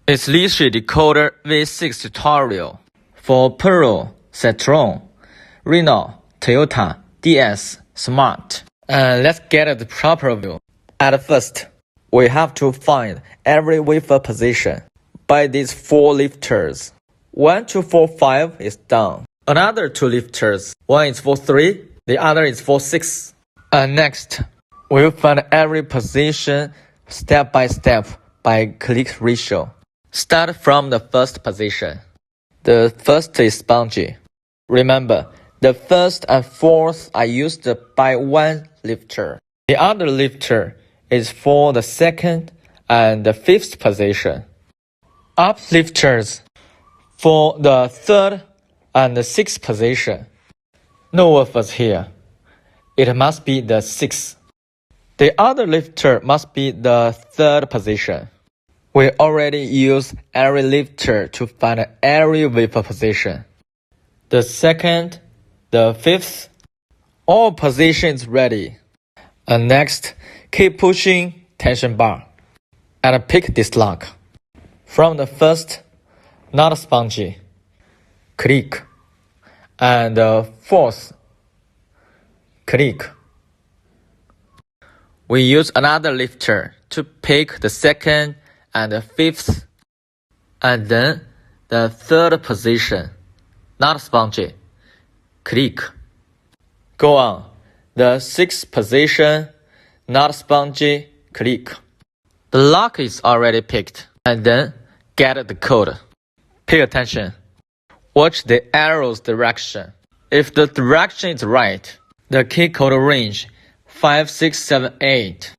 It's Lishi Decoder VA6 tutorial for Pearl, Citroen, Renault, Toyota, DS, Smart. Let's get the proper view. At first, we have to find every wafer position by these 4 lifters. 1, 2, 4, 5 is done. Another 2 lifters. One is for 3, the other is for 6. Next, we'll find every position step by step by click ratio. Start from the first position. The first is spongy. Remember, the first and fourth are used by one lifter. The other lifter is for the second and the fifth position. Uplifters for the third and the sixth position. No waffles here. It must be the sixth. The other lifter must be the third position. We already use every lifter to find every wafer position. The second, the fifth, all positions ready. And next, keep pushing tension bar and pick this lock. From the first, not spongy, click, and the fourth, click. We use another lifter to pick the second and the fifth, and then the third position, not spongy, click. Go on, the sixth position, not spongy, click. The lock is already picked, and then get the code. Pay attention. Watch the arrow's direction. If the direction is right, the key code range 5, 6, 7, 8.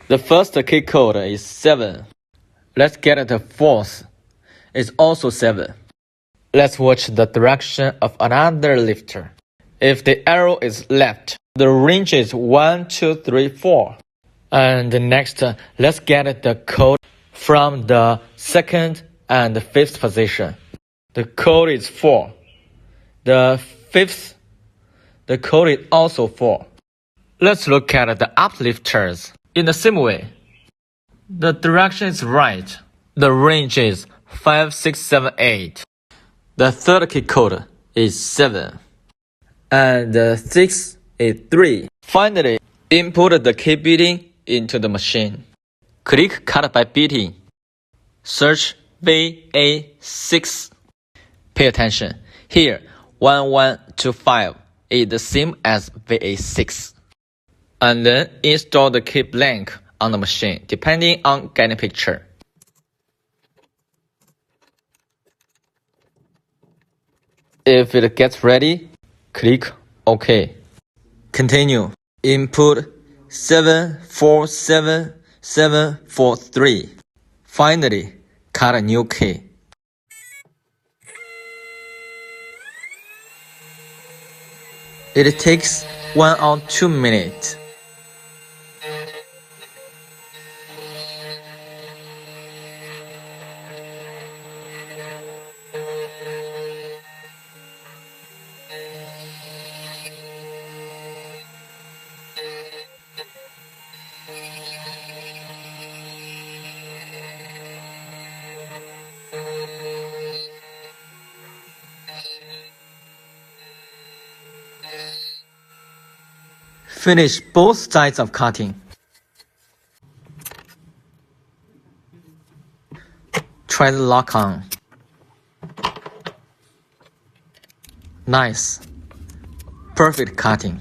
The first key code is 7. Let's get the fourth. It's also 7. Let's watch the direction of another lifter. If the arrow is left, the range is 1, 2, 3, 4. And next, let's get the code from the second and the fifth position. The code is 4. The fifth, the code is also 4. Let's look at the uplifters. In the same way, the direction is right. The range is 5, 6, 7, 8. The third key code is 7. And the sixth is 3. Finally, input the key beating into the machine. Click cut by beating. Search VA6. Pay attention. Here, 1125 is the same as VA6. And then install the key blank on the machine, depending on getting picture. If it gets ready, click OK. Continue. Input 747743. Finally, cut a new key. It takes 1 or 2 minutes. Finish both sides of cutting. Try the lock on. Nice. Perfect cutting.